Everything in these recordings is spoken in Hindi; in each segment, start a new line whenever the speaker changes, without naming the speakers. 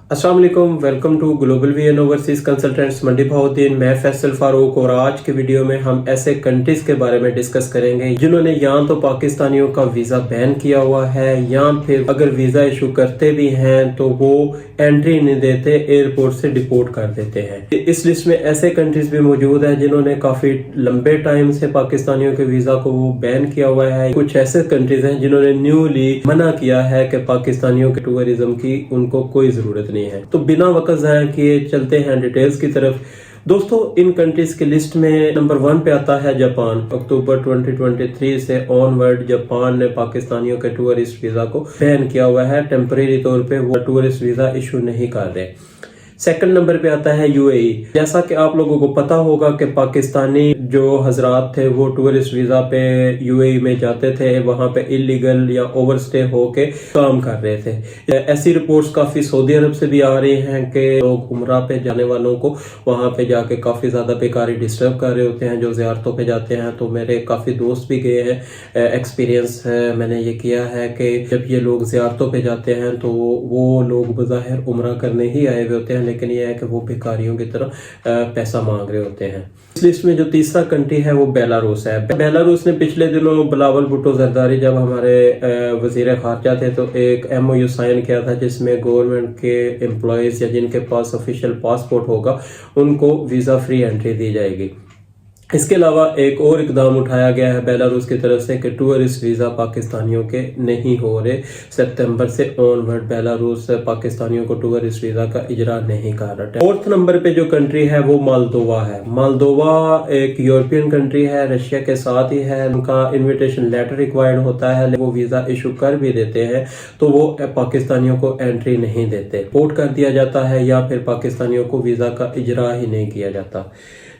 अस्सलाम वालेकुम, welcome to Global V and Overseas Consultants Mandi Bahauddin. मैं फैसल फारूक और आज के वीडियो में हम ऐसे कंट्रीज के बारे में डिस्कस करेंगे जिन्होंने या तो पाकिस्तानियों का वीजा बैन किया हुआ है या फिर अगर वीजा इशू करते भी हैं तो वो एंट्री नहीं देते, एयरपोर्ट से डिपोर्ट कर देते हैं। इस लिस्ट में ऐसे कंट्रीज भी मौजूद है जिन्होंने काफी लंबे टाइम से पाकिस्तानियों के वीजा को वो बैन किया हुआ है। कुछ ऐसे कंट्रीज हैं जिन्होंने न्यूली मना किया है कि पाकिस्तानियों के टूरिज्म की उनको कोई जरूरत नहीं है। तो बिना वक्त ज़ाया किए चलते हैं डिटेल्स की तरफ। दोस्तों, इन कंट्रीज की लिस्ट में नंबर 1 पे आता है जापान। अक्टूबर 2023 से ऑनवर्ड जापान ने पाकिस्तानियों के टूरिस्ट वीजा को बैन किया हुआ है। टेम्परेरी तौर पे वो टूरिस्ट वीजा इशू नहीं कर रहे। सेकंड नंबर पे आता है यूएई। जैसा कि आप लोगों को पता होगा कि पाकिस्तानी जो हजरात थे वो टूरिस्ट वीजा पे यूएई में जाते थे, वहां पे इलीगल या ओवरस्टे होके काम कर रहे थे। ऐसी रिपोर्ट्स काफी सऊदी अरब से भी आ रही हैं कि लोग उम्रा पे जाने वालों को वहां पे जाके काफी ज्यादा बेकारी डिस्टर्ब कर रहे होते हैं जो ज़ियारतों पे जाते हैं। तो मेरे काफी दोस्त भी गए हैं, एक्सपीरियंस है मैंने ये किया है कि जब ये लोग ज़ियारतों पे जाते हैं तो वो लोग बज़ाहिर उम्रा करने ही आए हुए होते हैं, लेकिन ये है कि वो भिखारियों की तरह पैसा मांग रहे होते हैं। इस लिस्ट में जो तीसरा कंट्री है वो बेलारूस है। बेलारूस ने पिछले दिनों बिलावल भुट्टो जरदारी जब हमारे वजीर खारजा थे तो एक एमओयू साइन किया था जिसमें गवर्नमेंट के एम्प्लॉयज या जिनके पास ऑफिशियल पासपोर्ट होगा उनको वीजा फ्री एंट्री दी जाएगी। इसके अलावा एक और इकदाम उठाया गया है बेलारूस की तरफ से कि टूरिस्ट वीजा पाकिस्तानियों के नहीं हो रहे। सितंबर से ऑनवर्ड बेलारूस पाकिस्तानियों को टूरिस्ट वीजा का इजरा नहीं कर रहा। फोर्थ नंबर पे जो कंट्री है वो मालदोवा है। मालदोवा एक यूरोपियन कंट्री है, रशिया के साथ ही है। उनका इन्विटेशन लेटर रिक्वायर्ड होता है, वो वीजा इशू कर भी देते हैं तो वो पाकिस्तानियों को एंट्री नहीं देते, रिपोर्ट कर दिया जाता है या फिर पाकिस्तानियों को वीजा का इजरा ही नहीं किया जाता।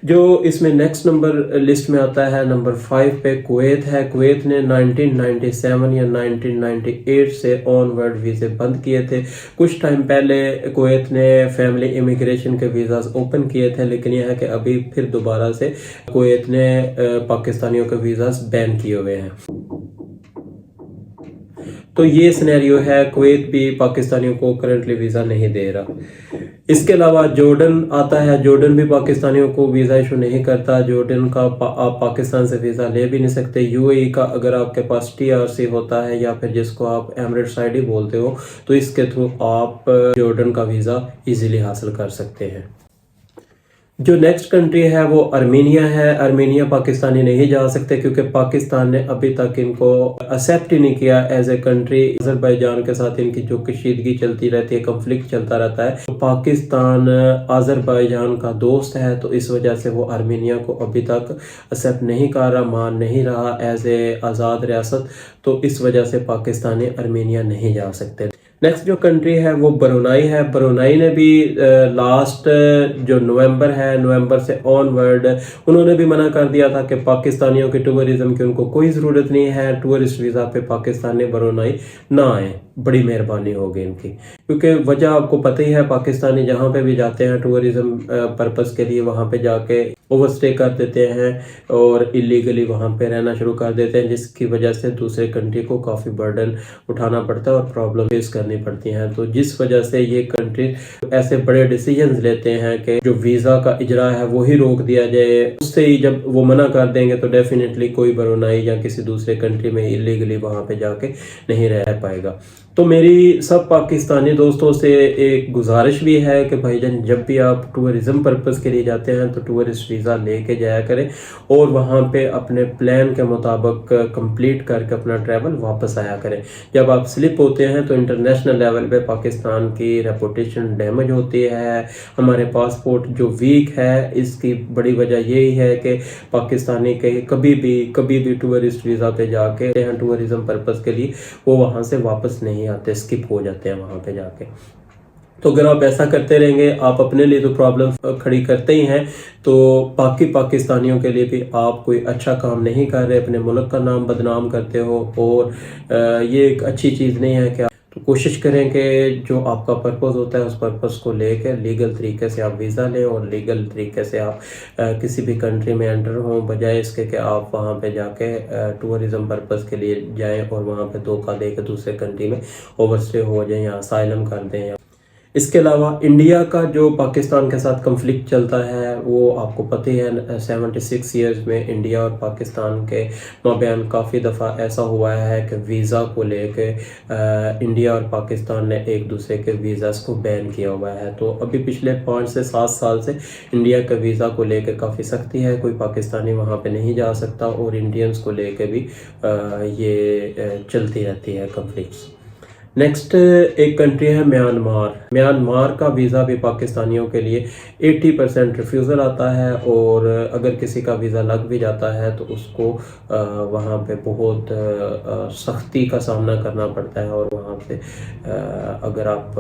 जो इसमें नेक्स्ट नंबर लिस्ट में आता है नंबर 5 पे कुवैत है। कुवैत ने 1997 या 1998 से ऑनवर्ड वीजे बंद किए थे। कुछ टाइम पहले कुवैत ने फैमिली इमिग्रेशन के वीजास ओपन किए थे, लेकिन यह है कि अभी फिर दोबारा से कुवैत ने पाकिस्तानियों के वीजास बैन किए हुए हैं। तो ये सिनेरियो है, कुवैत भी पाकिस्तानियों को करंटली वीजा नहीं दे रहा। इसके अलावा जॉर्डन आता है। जॉर्डन भी पाकिस्तानियों को वीजा इशू नहीं करता। जॉर्डन का आप पाकिस्तान से वीजा ले भी नहीं सकते। यूएई का अगर आपके पास टीआरसी होता है या फिर जिसको आप एमिरेट्स आईडी बोलते हो तो इसके थ्रू आप जॉर्डन का वीजा इजीली हासिल कर सकते हैं। जो नेक्स्ट कंट्री है वो आर्मेनिया है। आर्मेनिया पाकिस्तानी नहीं जा सकते क्योंकि पाकिस्तान ने अभी तक इनको एक्सेप्ट ही नहीं किया एज ए कंट्री। अजरबैजान के साथ इनकी जो कशीदगी चलती रहती है, कंफ्लिक्ट चलता रहता है, तो पाकिस्तान अजरबैजान का दोस्त है, तो इस वजह से वो आर्मेनिया को अभी तक एक्सेप्ट नहीं कर रहा, मान नहीं रहा एज ए आज़ाद रियासत। तो इस वजह से पाकिस्तानी आर्मेनिया नहीं जा सकते। नेक्स्ट जो कंट्री है वो ब्रुनाई है। ब्रुनाई ने भी लास्ट जो नवंबर से ऑनवर्ड उन्होंने भी मना कर दिया था कि पाकिस्तानियों के टूरिज्म की उनको कोई ज़रूरत नहीं है, टूरिस्ट वीज़ा पे पाकिस्तानी ब्रुनाई ना आए, बड़ी मेहरबानी होगी इनकी। क्योंकि वजह आपको पता ही है, पाकिस्तानी जहाँ पे भी जाते हैं टूरिज्म पर्पस के लिए वहाँ पे जाके ओवरस्टे कर देते हैं और इलीगली वहाँ पे रहना शुरू कर देते हैं, जिसकी वजह से दूसरे कंट्री को काफ़ी बर्डन उठाना पड़ता है और प्रॉब्लम फेस करनी पड़ती हैं। तो जिस वजह से ये कंट्री ऐसे बड़े डिसीजंस लेते हैं कि जो वीज़ा का इजरा है वो ही रोक दिया जाए। उससे ही जब वो मना कर देंगे तो डेफिनेटली कोई ब्रुनाई या किसी दूसरे कंट्री में इलीगली वहाँ पे जाके नहीं रह पाएगा। तो मेरी सब पाकिस्तानी दोस्तों से एक गुजारिश भी है कि भाईजान जब भी आप टूरिज्म पर्पस के लिए जाते हैं तो टूरिस्ट वीज़ा लेके जाया करें और वहाँ पे अपने प्लान के मुताबिक कंप्लीट करके अपना ट्रैवल वापस आया करें। जब आप स्लिप होते हैं तो इंटरनेशनल लेवल पे पाकिस्तान की रेपुटेशन डैमेज होती है। हमारे पासपोर्ट जो वीक है इसकी बड़ी वजह यही है कि पाकिस्तानी के कभी भी टूरिस्ट वीज़ा पे जाके टूरिज्म पर्पस के लिए वो वहाँ से वापस नहीं आते, स्किप हो जाते हैं वहाँ पे जाके। तो अगर आप ऐसा करते रहेंगे, आप अपने लिए तो प्रॉब्लम खड़ी करते ही हैं, तो बाकी पाकिस्तानियों के लिए भी आप कोई अच्छा काम नहीं कर रहे, अपने मुल्क का नाम बदनाम करते हो और ये एक अच्छी चीज़ नहीं है। कि तो कोशिश करें कि जो आपका पर्पस होता है उस पर्पस को लेकर लीगल तरीके से आप वीज़ा लें और लीगल तरीके से आप किसी भी कंट्री में एंटर हों, बजाय इसके कि आप वहाँ पे जाके टूरिज्म पर्पस के लिए जाएं और वहाँ पे धोखा दे के दूसरे कंट्री में ओवरस्टे हो जाएं या असाइलम कर दें। इसके अलावा इंडिया का जो पाकिस्तान के साथ कन्फ्लिक्ट चलता है वो आपको पता ही है। 76 ईयर्स में इंडिया और पाकिस्तान के माबैन काफ़ी दफ़ा ऐसा हुआ है कि वीज़ा को लेके इंडिया और पाकिस्तान ने एक दूसरे के वीज़ास को बैन किया हुआ है। तो अभी पिछले 5 से 7 साल से इंडिया के वीज़ा को लेके काफ़ी सख्ती है, कोई पाकिस्तानी वहाँ पे नहीं जा सकता और इंडियंस को लेके भी ये चलती रहती है कन्फ्लिक्ट्स। नेक्स्ट एक कंट्री है म्यांमार। म्यांमार का वीज़ा भी पाकिस्तानियों के लिए 80% रिफ्यूज़ल आता है और अगर किसी का वीज़ा लग भी जाता है तो उसको वहाँ पे बहुत सख्ती का सामना करना पड़ता है और वहाँ पे अगर आप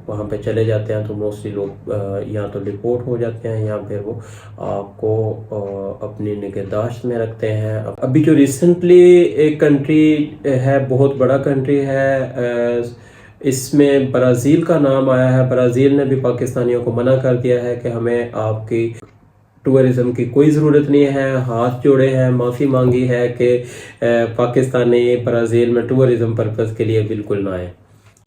वहाँ पे चले जाते हैं तो मोस्टली लोग या तो डिपोर्ट हो जाते हैं या फिर वो आपको अपनी निगहदाश्त में रखते हैं। अभी जो रिसेंटली एक कंट्री है, बहुत बड़ा कंट्री है, इसमें ब्राज़ील का नाम आया है। ब्राज़ील ने भी पाकिस्तानियों को मना कर दिया है कि हमें आपकी टूरिज़्म की कोई ज़रूरत नहीं है, हाथ जोड़े हैं, माफ़ी मांगी है कि पाकिस्तानी ब्राज़ील में टूरिज़्म पर्पज़ के लिए बिल्कुल ना आए।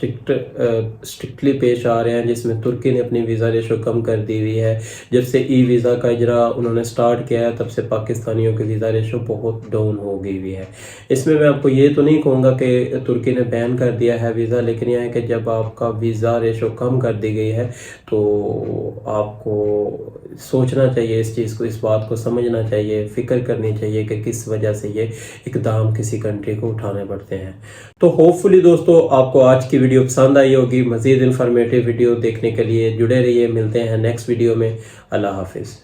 स्ट्रिक्टली पेश आ रहे हैं, जिसमें तुर्की ने अपनी वीज़ा रेशो कम कर दी हुई है। जब से ई वीज़ा का इजरा उन्होंने स्टार्ट किया है तब से पाकिस्तानियों की वीज़ा रेशो बहुत डाउन हो गई हुई है। इसमें मैं आपको ये तो नहीं कहूँगा कि तुर्की ने बैन कर दिया है वीज़ा, लेकिन यह है कि जब आपका वीज़ा रेशो कम कर दी गई है तो आपको सोचना चाहिए इस चीज़ को, इस बात को समझना चाहिए, फ़िक्र करनी चाहिए कि किस वजह से ये इकदाम किसी कंट्री को उठाने पड़ते हैं। तो होपफुली दोस्तों आपको आज की वीडियो पसंद आई होगी। मज़ीद इन्फॉर्मेटिव वीडियो देखने के लिए जुड़े रहिए। मिलते हैं नेक्स्ट वीडियो में। अल्लाह हाफिज़।